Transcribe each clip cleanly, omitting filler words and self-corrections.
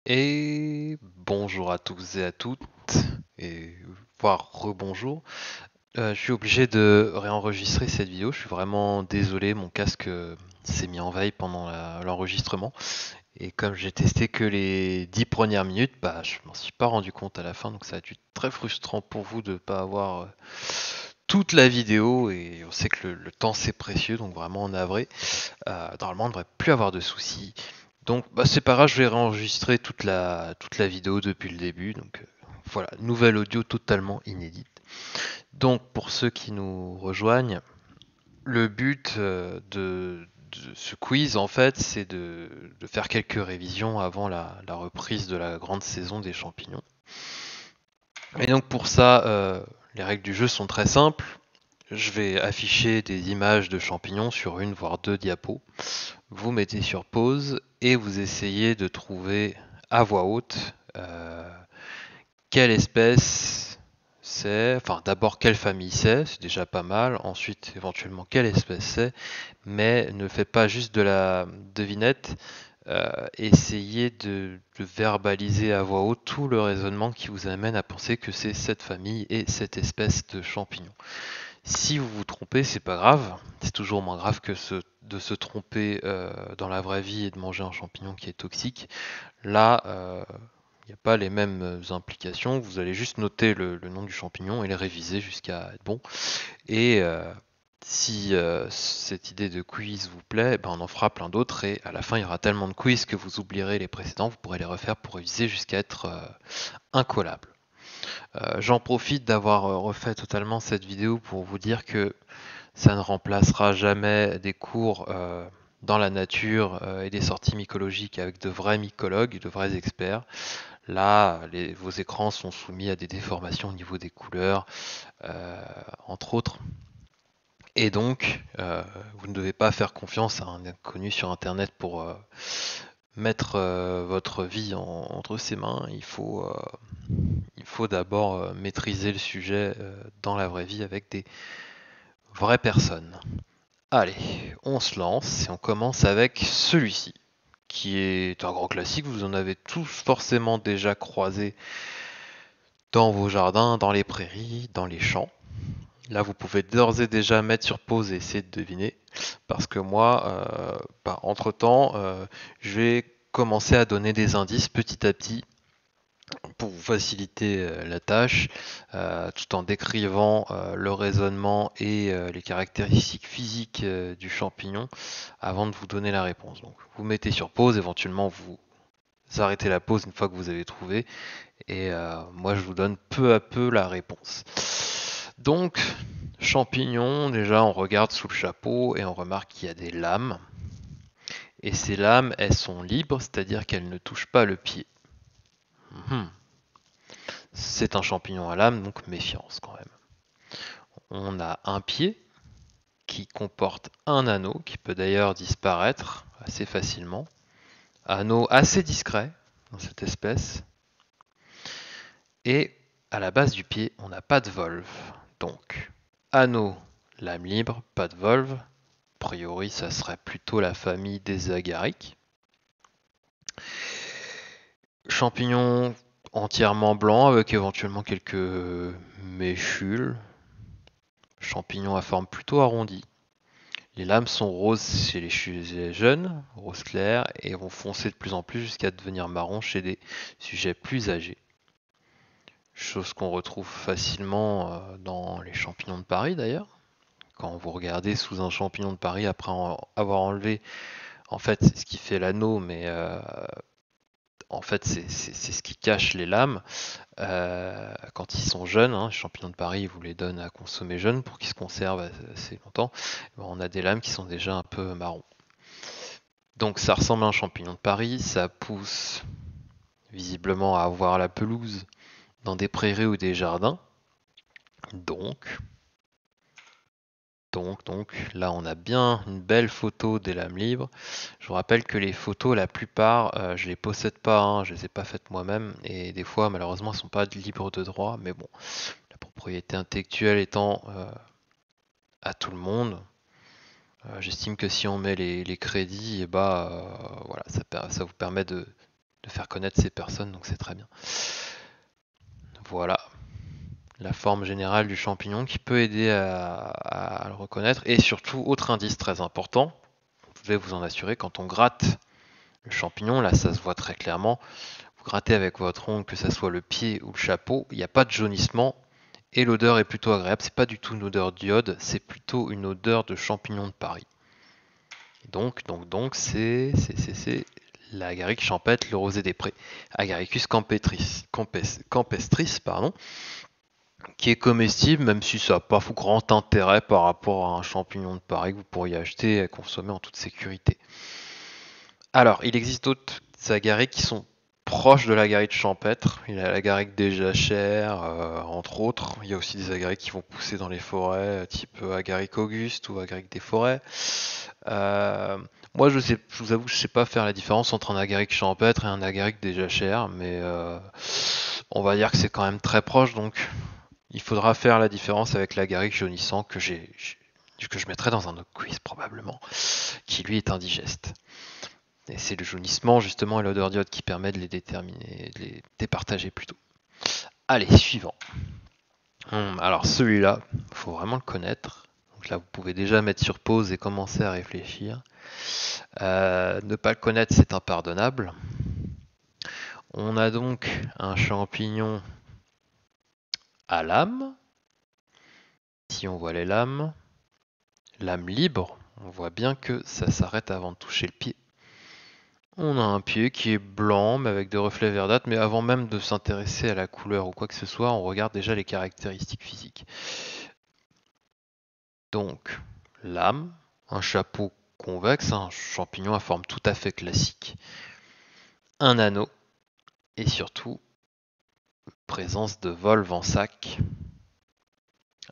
Et bonjour à tous et à toutes, et voire rebonjour. Je suis obligé de réenregistrer cette vidéo, je suis vraiment désolé, mon casque s'est mis en veille pendant l'enregistrement. Et comme j'ai testé que les 10 premières minutes, bah, je m'en suis pas rendu compte à la fin, donc ça a dû être très frustrant pour vous de ne pas avoir toute la vidéo. Et on sait que le temps c'est précieux, donc vraiment navré. Normalement, on ne devrait plus avoir de soucis. Donc, bah, c'est pas grave, je vais réenregistrer toute la vidéo depuis le début. Donc, voilà, nouvelle audio totalement inédite. Donc, pour ceux qui nous rejoignent, le but de ce quiz, en fait, c'est de faire quelques révisions avant la reprise de la grande saison des champignons. Et donc, pour ça, les règles du jeu sont très simples. Je vais afficher des images de champignons sur une voire deux diapos. Vous mettez sur pause et vous essayez de trouver à voix haute quelle espèce c'est, enfin d'abord quelle famille c'est déjà pas mal, ensuite éventuellement quelle espèce c'est, mais ne faites pas juste de la devinette, essayez de verbaliser à voix haute tout le raisonnement qui vous amène à penser que c'est cette famille et cette espèce de champignon. Si vous vous trompez, c'est pas grave. C'est toujours moins grave que de se tromper dans la vraie vie et de manger un champignon qui est toxique. Là, il n'y a pas les mêmes implications. Vous allez juste noter le nom du champignon et le réviser jusqu'à être bon. Et si cette idée de quiz vous plaît, ben on en fera plein d'autres. Et à la fin, il y aura tellement de quiz que vous oublierez les précédents. Vous pourrez les refaire pour réviser jusqu'à être incollable. J'en profite d'avoir refait totalement cette vidéo pour vous dire que ça ne remplacera jamais des cours dans la nature et des sorties mycologiques avec de vrais mycologues, de vrais experts. Là, vos écrans sont soumis à des déformations au niveau des couleurs, entre autres. Et donc, vous ne devez pas faire confiance à un inconnu sur Internet pour mettre votre vie entre ses mains. Il faut d'abord maîtriser le sujet dans la vraie vie avec des vraies personnes. Allez, on se lance et on commence avec celui-ci, qui est un grand classique. Vous en avez tous forcément déjà croisé dans vos jardins, dans les prairies, dans les champs. Là, vous pouvez d'ores et déjà mettre sur pause et essayer de deviner, parce que moi, entre-temps, je vais commencer à donner des indices petit à petit pour vous faciliter la tâche, tout en décrivant le raisonnement et les caractéristiques physiques du champignon avant de vous donner la réponse. Donc, vous mettez sur pause, éventuellement vous arrêtez la pause une fois que vous avez trouvé, et moi je vous donne peu à peu la réponse. Donc, champignon, déjà on regarde sous le chapeau et on remarque qu'il y a des lames. Et ces lames, elles sont libres, c'est-à-dire qu'elles ne touchent pas le pied. Mhm. C'est un champignon à lame, donc méfiance quand même. On a un pied qui comporte un anneau qui peut d'ailleurs disparaître assez facilement. Anneau assez discret dans cette espèce. Et à la base du pied, on n'a pas de volve. Donc, anneau, lame libre, pas de volve. A priori, ça serait plutôt la famille des agariques. Champignon entièrement blanc avec éventuellement quelques méchules. Champignon à forme plutôt arrondie. Les lames sont roses chez les jeunes, rose clair, et vont foncer de plus en plus jusqu'à devenir marron chez des sujets plus âgés. Chose qu'on retrouve facilement dans les champignons de Paris d'ailleurs. Quand vous regardez sous un champignon de Paris après avoir enlevé, en fait c'est ce qui fait l'anneau, mais en fait c'est ce qui cache les lames. Quand ils sont jeunes, les champignons de Paris, ils vous les donnent à consommer jeunes pour qu'ils se conservent assez longtemps. On a des lames qui sont déjà un peu marron. Donc ça ressemble à un champignon de Paris, ça pousse visiblement à avoir la pelouse dans des prairies ou des jardins. Donc, là on a bien une belle photo des lames libres. Je vous rappelle que les photos, la plupart, je les possède pas, je les ai pas faites moi-même, et des fois malheureusement elles sont pas libres de droit, mais bon, la propriété intellectuelle étant à tout le monde, j'estime que si on met les crédits, et voilà, ça vous permet de faire connaître ces personnes, donc c'est très bien. Voilà la forme générale du champignon qui peut aider à le reconnaître. Et surtout, autre indice très important, vous devez vous en assurer, quand on gratte le champignon, là ça se voit très clairement, vous grattez avec votre ongle, que ce soit le pied ou le chapeau, il n'y a pas de jaunissement et l'odeur est plutôt agréable. C'est pas du tout une odeur d'iode, c'est plutôt une odeur de champignon de Paris. Donc c'est l'agaric champêtre, le rosé des prés, Agaricus campestris, pardon, qui est comestible, même si ça n'a pas grand intérêt par rapport à un champignon de Paris que vous pourriez acheter et consommer en toute sécurité. Alors, il existe d'autres agarics qui sont proches de l'agaric champêtre. Il y a l'agaric des jachères, entre autres. Il y a aussi des agarics qui vont pousser dans les forêts, type agaric auguste ou agaric des forêts. Euh, Moi, je vous avoue que je sais pas faire la différence entre un agaric champêtre et un agaric des jachères, mais on va dire que c'est quand même très proche, donc il faudra faire la différence avec l'agaric jaunissant que je mettrai dans un autre quiz probablement, qui lui est indigeste. Et c'est le jaunissement justement et l'odeur d'iode qui permet de les déterminer, de les départager plutôt. Allez, suivant. Alors celui-là, il faut vraiment le connaître. Donc là, vous pouvez déjà mettre sur pause et commencer à réfléchir. Ne pas le connaître, c'est impardonnable. On a donc un champignon à lame. Si on voit les lames libre, on voit bien que ça s'arrête avant de toucher le pied. On a un pied qui est blanc, mais avec des reflets verdâtres, mais avant même de s'intéresser à la couleur ou quoi que ce soit, on regarde déjà les caractéristiques physiques. Donc, lame, un chapeau convexe, un champignon à forme tout à fait classique, un anneau, et surtout, présence de volve en sac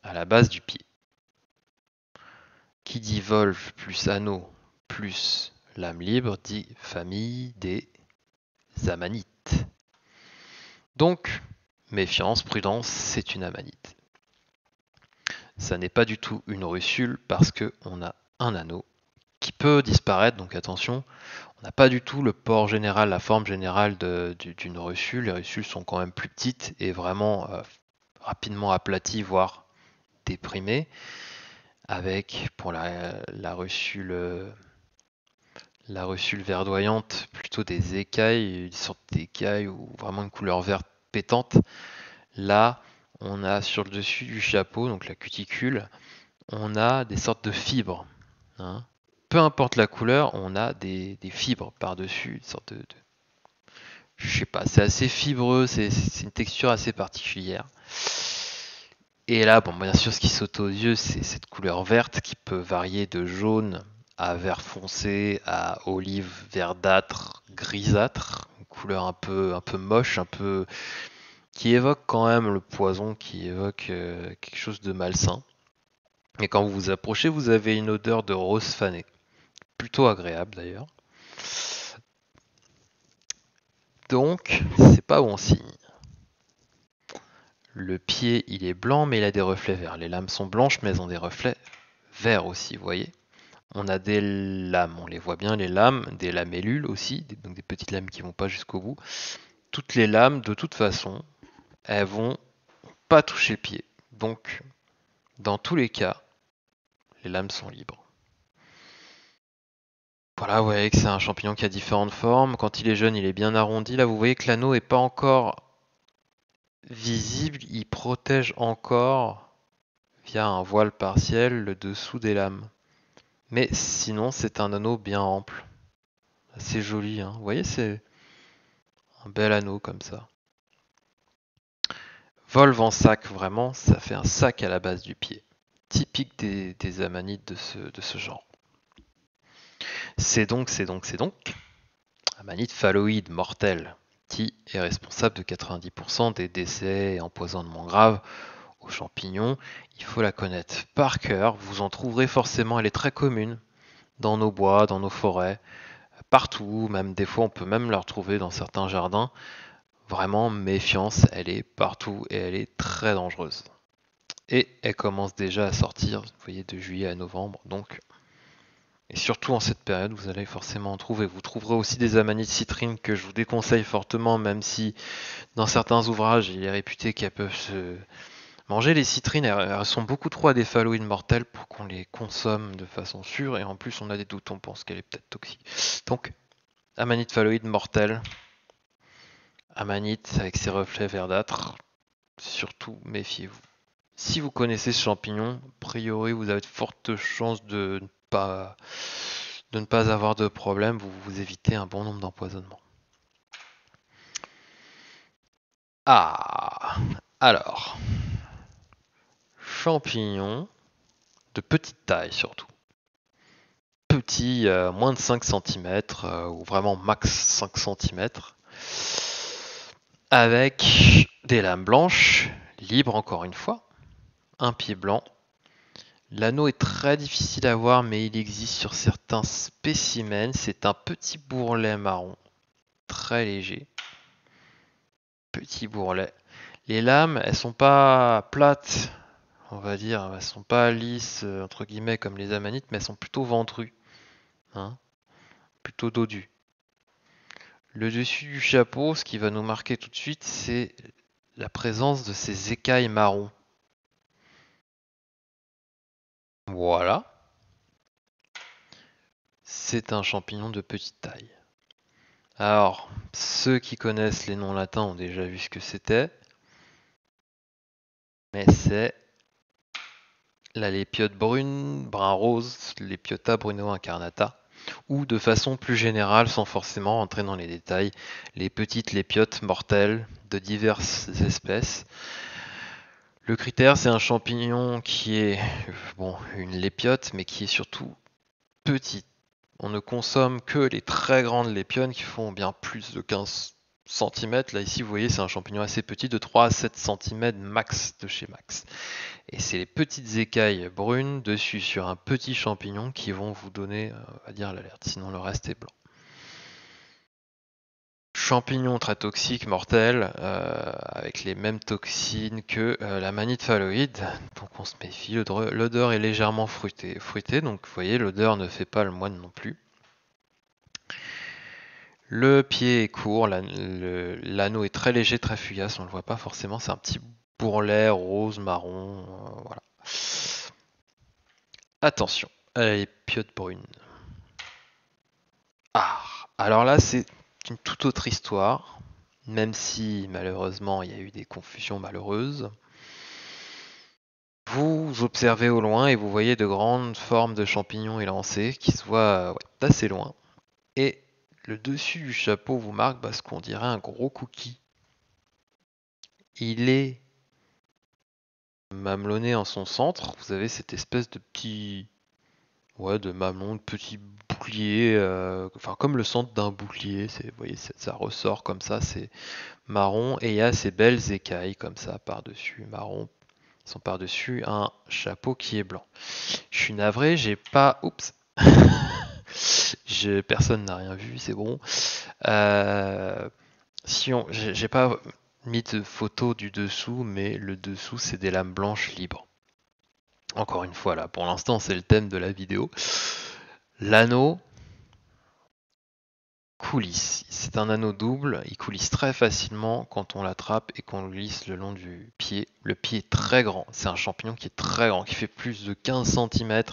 à la base du pied. Qui dit volve plus anneau plus lame libre dit famille des amanites. Donc, méfiance, prudence, c'est une amanite. Ça n'est pas du tout une russule parce qu'on a un anneau qui peut disparaître, donc attention, on n'a pas du tout le port général, la forme générale d'une russule. Les russules sont quand même plus petites et vraiment rapidement aplaties, voire déprimées, avec pour la russule verdoyante plutôt des écailles, une sorte d'écailles ou vraiment une couleur verte pétante. Là, on a sur le dessus du chapeau, donc la cuticule, on a des sortes de fibres. Hein. Peu importe la couleur, on a des fibres par-dessus, une sorte de... Je sais pas, c'est assez fibreux, c'est une texture assez particulière. Et là, bon, bien sûr, ce qui saute aux yeux, c'est cette couleur verte qui peut varier de jaune à vert foncé, à olive verdâtre, grisâtre, une couleur un peu moche, un peu qui évoque quand même le poison, qui évoque quelque chose de malsain. Et quand vous vous approchez, vous avez une odeur de rose fanée, plutôt agréable d'ailleurs. Donc, c'est pas bon signe. Le pied, il est blanc, mais il a des reflets verts. Les lames sont blanches, mais elles ont des reflets verts aussi, vous voyez. On a des lames, on les voit bien, les lames, des lamellules aussi, donc des petites lames qui vont pas jusqu'au bout. Toutes les lames, de toute façon, elles vont pas toucher le pied. Donc, dans tous les cas, les lames sont libres. Voilà, vous voyez que c'est un champignon qui a différentes formes. Quand il est jeune, il est bien arrondi. Là, vous voyez que l'anneau n'est pas encore visible. Il protège encore, via un voile partiel, le dessous des lames. Mais sinon, c'est un anneau bien ample. Assez joli, hein. Vous voyez, c'est un bel anneau comme ça. Volve en sac, vraiment, ça fait un sac à la base du pied. Typique des amanites de ce genre. C'est donc amanite phalloïde mortelle qui est responsable de 90% des décès et empoisonnements graves aux champignons. Il faut la connaître par cœur. Vous en trouverez forcément, elle est très commune dans nos bois, dans nos forêts, partout. Même des fois, on peut même la retrouver dans certains jardins. Vraiment, méfiance, elle est partout et elle est très dangereuse. Et elle commence déjà à sortir, vous voyez, de juillet à novembre. Donc, Et surtout en cette période, vous allez forcément en trouver. Vous trouverez aussi des amanites citrines que je vous déconseille fortement, même si dans certains ouvrages, il est réputé qu'elles peuvent se manger. Les citrines, elles sont beaucoup trop à des phalloïdes mortels pour qu'on les consomme de façon sûre. Et en plus, on a des doutes, on pense qu'elle est peut-être toxique. Donc, amanite phalloïde mortelle, amanite avec ses reflets verdâtres, surtout méfiez-vous. Si vous connaissez ce champignon, a priori vous avez de fortes chances de ne pas avoir de problème, vous évitez un bon nombre d'empoisonnements. Ah, alors, champignons de petite taille surtout. Petit, moins de 5 cm, ou vraiment max 5 cm, avec des lames blanches, libres encore une fois, un pied blanc. L'anneau est très difficile à voir, mais il existe sur certains spécimens. C'est un petit bourrelet marron, très léger. Petit bourrelet. Les lames, elles sont pas plates, on va dire, elles sont pas lisses, entre guillemets, comme les amanites, mais elles sont plutôt ventrues, hein, plutôt dodues. Le dessus du chapeau, ce qui va nous marquer tout de suite, c'est la présence de ces écailles marron. Voilà. C'est un champignon de petite taille. Alors, ceux qui connaissent les noms latins ont déjà vu ce que c'était, mais c'est la lépiote brune, brun rose, Lépiota bruno incarnata, ou de façon plus générale, sans forcément rentrer dans les détails, les petites lépiotes mortelles de diverses espèces. Le critère, c'est un champignon qui est, bon, une lépiote, mais qui est surtout petite. On ne consomme que les très grandes lépiones qui font bien plus de 15 cm. Là, ici, vous voyez, c'est un champignon assez petit, de 3 à 7 cm max de chez max. Et c'est les petites écailles brunes dessus sur un petit champignon qui vont vous donner, on va dire, l'alerte. Sinon, le reste est blanc. Champignon très toxique, mortel, avec les mêmes toxines que la manite phalloïde. Donc on se méfie, l'odeur est légèrement fruitée, donc vous voyez, l'odeur ne fait pas le moine non plus. Le pied est court, l'anneau est très léger, très fugace, on ne le voit pas forcément, c'est un petit bourrelet rose, marron, voilà. Attention à la lépiote brune. Ah, alors là c'est une toute autre histoire, même si malheureusement il y a eu des confusions malheureuses. Vous observez au loin et vous voyez de grandes formes de champignons élancés qui se voient d'assez loin. Et le dessus du chapeau vous marque ce qu'on dirait un gros cookie. Il est mamelonné en son centre. Vous avez cette espèce de petit, de mamelon, de petit bouclier, enfin comme le centre d'un bouclier. Vous voyez, ça ressort comme ça, c'est marron et il y a ces belles écailles comme ça par-dessus, marron. Ils sont par-dessus un chapeau qui est blanc. Je suis navré, j'ai pas. Oups. Personne n'a rien vu, c'est bon. J'ai pas mis de photo du dessous, mais le dessous c'est des lames blanches libres. Encore une fois là, pour l'instant c'est le thème de la vidéo. L'anneau coulisse. C'est un anneau double, il coulisse très facilement quand on l'attrape et qu'on le glisse le long du pied. Le pied est très grand, c'est un champignon qui est très grand, qui fait plus de 15 cm.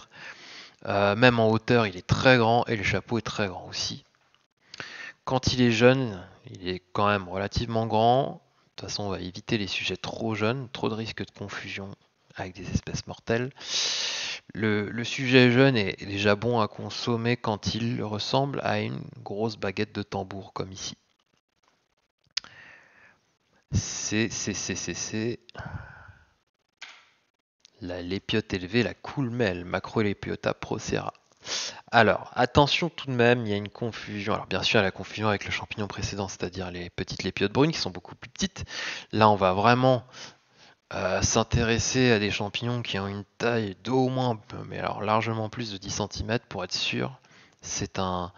Même en hauteur, il est très grand et le chapeau est très grand aussi. Quand il est jeune, il est quand même relativement grand. De toute façon, on va éviter les sujets trop jeunes, trop de risques de confusion avec des espèces mortelles. Le sujet jeune est déjà bon à consommer quand il ressemble à une grosse baguette de tambour, comme ici. C'est la lépiote élevée, la coulmelle, Macrolepiota procera. Alors, attention tout de même, il y a une confusion. Alors bien sûr, il y a la confusion avec le champignon précédent, c'est-à-dire les petites lépiotes brunes qui sont beaucoup plus petites. Là, on va vraiment s'intéresser à des champignons qui ont une taille d'au moins, mais alors largement plus de 10 cm pour être sûr. C'est un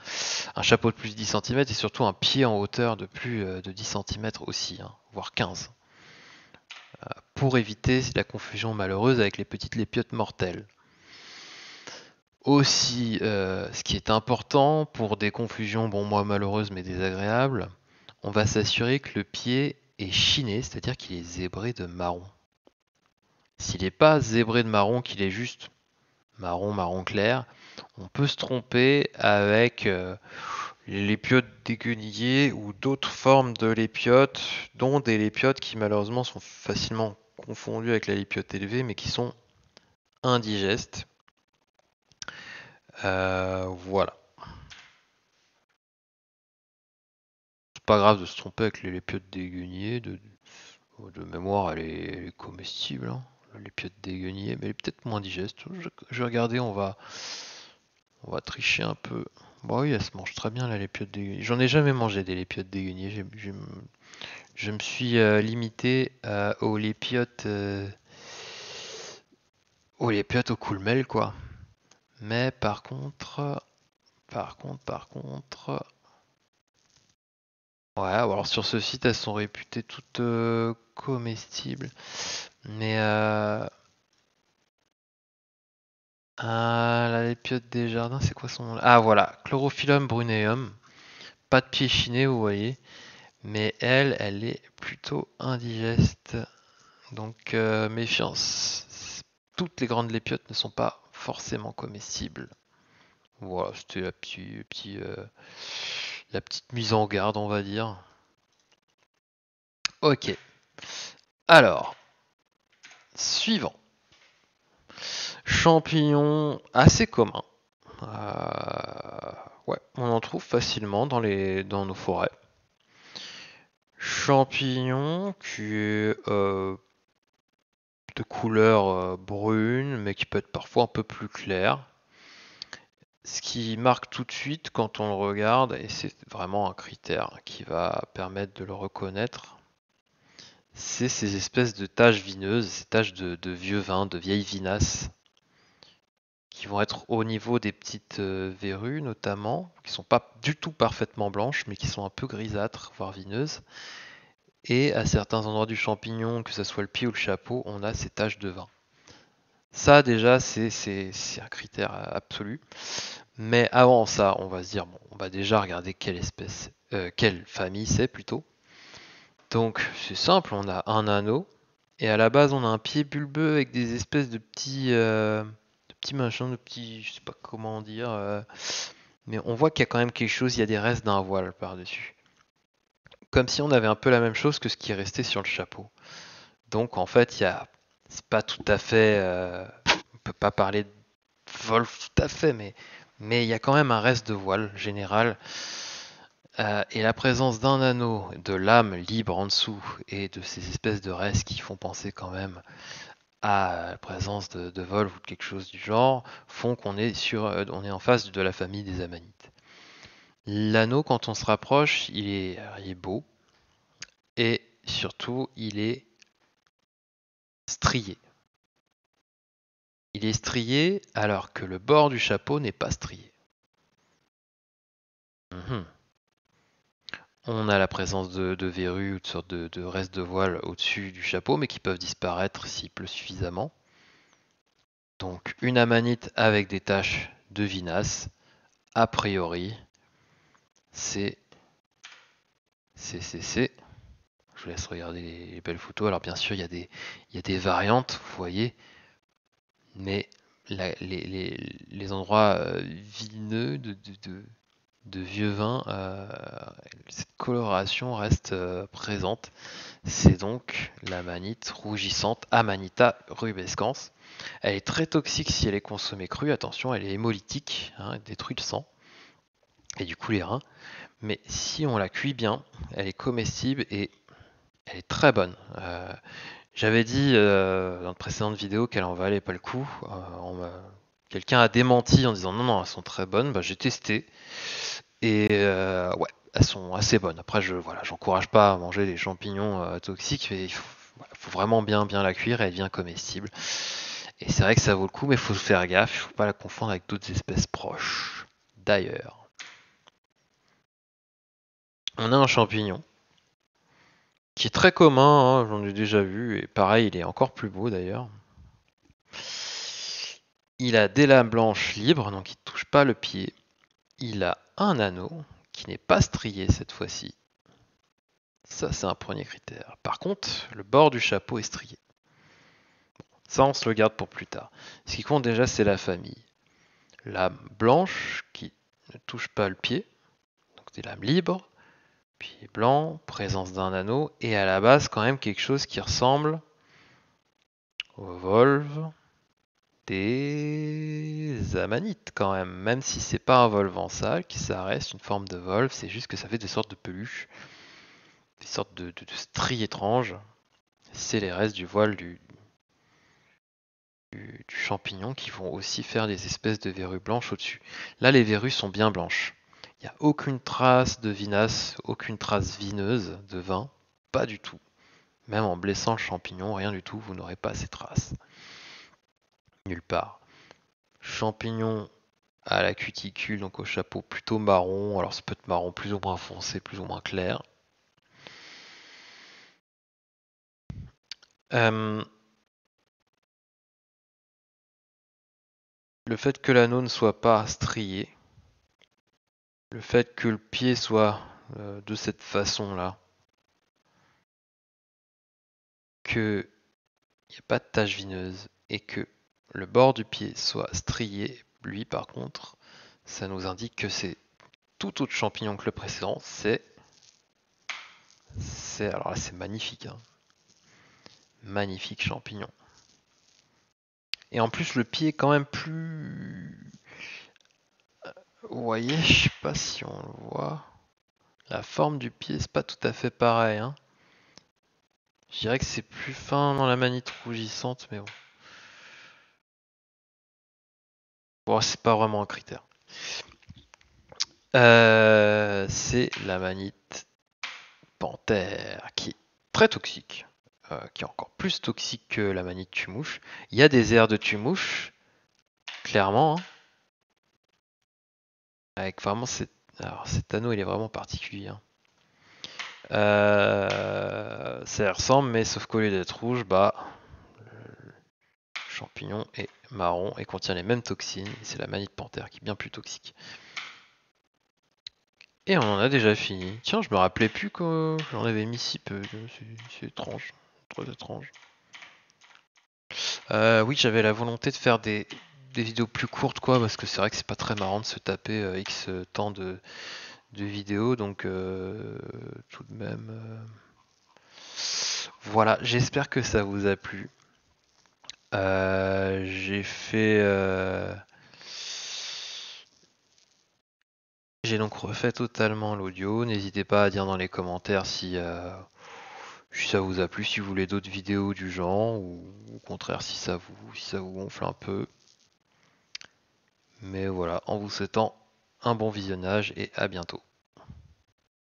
chapeau de plus de 10 cm et surtout un pied en hauteur de plus de 10 cm aussi, hein, voire 15. Pour éviter la confusion malheureuse avec les petites lépiotes mortelles. Aussi, ce qui est important pour des confusions, bon moi malheureuses mais désagréables, on va s'assurer que le pied est chiné, c'est-à-dire qu'il est zébré de marron. S'il n'est pas zébré de marron, qu'il est juste marron, marron clair, on peut se tromper avec les lépiotes déguenillées ou d'autres formes de lépiotes, dont des lépiotes qui malheureusement sont facilement confondues avec la lépiote élevée, mais qui sont indigestes. Voilà. C'est pas grave de se tromper avec les lépiotes déguenillées. De mémoire, elle est comestible, hein, la lépiote déguenillée, mais elle est peut-être moins digeste. Je vais regarder, on va tricher un peu. Bon, oui, elle se mange très bien la lépiote déguenillée. J'en ai jamais mangé des lépiotes déguenillées. Je me suis limité aux lépiotes au coolmel, quoi. Mais par contre, ouais, alors sur ce site, elles sont réputées toutes comestibles. Mais la lépiote des jardins, c'est quoi son nom? Ah voilà, Chlorophyllum bruneum. Pas de pied chiné, vous voyez. Mais elle est plutôt indigeste. Donc méfiance. Toutes les grandes lépiotes ne sont pas forcément comestibles. Voilà, c'était la petite mise en garde, on va dire. Ok. Alors, suivant. Champignon assez commun. Ouais, on en trouve facilement dans nos forêts. Champignon qui est de couleur brune, mais qui peut être parfois un peu plus clair. Ce qui marque tout de suite quand on le regarde, et c'est vraiment un critère qui va permettre de le reconnaître, c'est ces espèces de taches vineuses, ces taches de vieux vin, de vieilles vinasses, qui vont être au niveau des petites verrues notamment, qui sont pas du tout parfaitement blanches, mais qui sont un peu grisâtres, voire vineuses. Et à certains endroits du champignon, que ce soit le pied ou le chapeau, on a ces taches de vin. Ça déjà, c'est un critère absolu. Mais avant ça, on va se dire, bon, on va déjà regarder quelle espèce, quelle famille c'est plutôt. Donc c'est simple, on a un anneau, et à la base on a un pied bulbeux avec des espèces de petits machins, de petits, je sais pas comment dire, mais on voit qu'il y a quand même quelque chose, il y a des restes d'un voile par-dessus. Comme si on avait un peu la même chose que ce qui est resté sur le chapeau. Donc en fait, c'est pas tout à fait, on peut pas parler de vol tout à fait, mais il y a quand même un reste de voile général. Et la présence d'un anneau, de lame libre en dessous, et de ces espèces de restes qui font penser quand même à la présence de vol ou de quelque chose du genre, font qu'on est on est en face de la famille des amanites. L'anneau, quand on se rapproche, il est beau, et surtout, il est strié. Il est strié alors que le bord du chapeau n'est pas strié. Mhm. On a la présence de verrues ou de sortes de restes de voile au-dessus du chapeau, mais qui peuvent disparaître s'il pleut suffisamment. Donc une amanite avec des taches de vinasse, a priori, c'est. Je vous laisse regarder les belles photos. Alors bien sûr, il y a des variantes, vous voyez, mais les endroits vineux de vieux vin, cette coloration reste présente. C'est donc l'amanite rougissante, Amanita rubescens. Elle est très toxique si elle est consommée crue. Attention, elle est hémolytique, hein, elle détruit le sang et du coup les reins. Mais si on la cuit bien, elle est comestible et elle est très bonne. J'avais dit dans de précédentes vidéos qu'elle en valait pas le coup. Quelqu'un a démenti en disant non, non, elles sont très bonnes. Bah, j'ai testé et ouais, elles sont assez bonnes. Après, voilà, j'encourage pas à manger des champignons toxiques, mais il faut vraiment bien, bien la cuire et elle devient comestible. Et c'est vrai que ça vaut le coup, mais il faut faire gaffe, il ne faut pas la confondre avec d'autres espèces proches. D'ailleurs, on a un champignon qui est très commun, hein, j'en ai déjà vu, et pareil, il est encore plus beau d'ailleurs. Il a des lames blanches libres, donc il ne touche pas le pied. Il a un anneau qui n'est pas strié cette fois-ci. Ça, c'est un premier critère. Par contre, le bord du chapeau est strié. Ça, on se le garde pour plus tard. Ce qui compte déjà, c'est la famille. Lame blanche qui ne touche pas le pied, donc des lames libres. Pied blanc, présence d'un anneau, et à la base, quand même quelque chose qui ressemble aux volves des amanites, quand même si c'est pas un volve en sac, ça reste une forme de volve, c'est juste que ça fait des sortes de peluches, des sortes de stries étranges. C'est les restes du voile du champignon qui vont aussi faire des espèces de verrues blanches au-dessus. Là, les verrues sont bien blanches. Il n'y a aucune trace de vinasse, aucune trace vineuse de vin, pas du tout. Même en blessant le champignon, rien du tout, vous n'aurez pas ces traces. Nulle part. Champignon à la cuticule, donc au chapeau plutôt marron. Alors ça peut être marron plus ou moins foncé, plus ou moins clair. Euh, le fait que l'anneau ne soit pas strié, le fait que le pied soit de cette façon-là, qu'il n'y ait pas de tache vineuse et que le bord du pied soit strié, lui par contre, ça nous indique que c'est tout autre champignon que le précédent. Alors là, c'est magnifique, hein. Magnifique champignon. Et en plus, le pied est quand même plus. Vous voyez, je sais pas si on le voit. La forme du pied, c'est pas tout à fait pareil, hein. Je dirais que c'est plus fin dans la manite rougissante, mais bon. Bon, c'est pas vraiment un critère. C'est la manite panthère qui est très toxique, qui est encore plus toxique que la manite tumouche. Il y a des airs de tumouche, clairement, hein, avec vraiment alors cet anneau, il est vraiment particulier, hein. Ça ressemble, mais sauf qu'au lieu d'être rouge, bah, le champignon est marron et contient les mêmes toxines. C'est la manite panthère qui est bien plus toxique. Et on en a déjà fini. Tiens, je me rappelais plus que j'en avais mis si peu. C'est étrange, trop étrange. Oui, j'avais la volonté de faire des vidéos plus courtes, quoi, parce que c'est vrai que c'est pas très marrant de se taper X temps de vidéos, donc tout de même. Voilà, j'espère que ça vous a plu. J'ai fait. J'ai donc refait totalement l'audio. N'hésitez pas à dire dans les commentaires si ça vous a plu, si vous voulez d'autres vidéos du genre, ou au contraire si ça vous gonfle un peu. Mais voilà, en vous souhaitant un bon visionnage et à bientôt.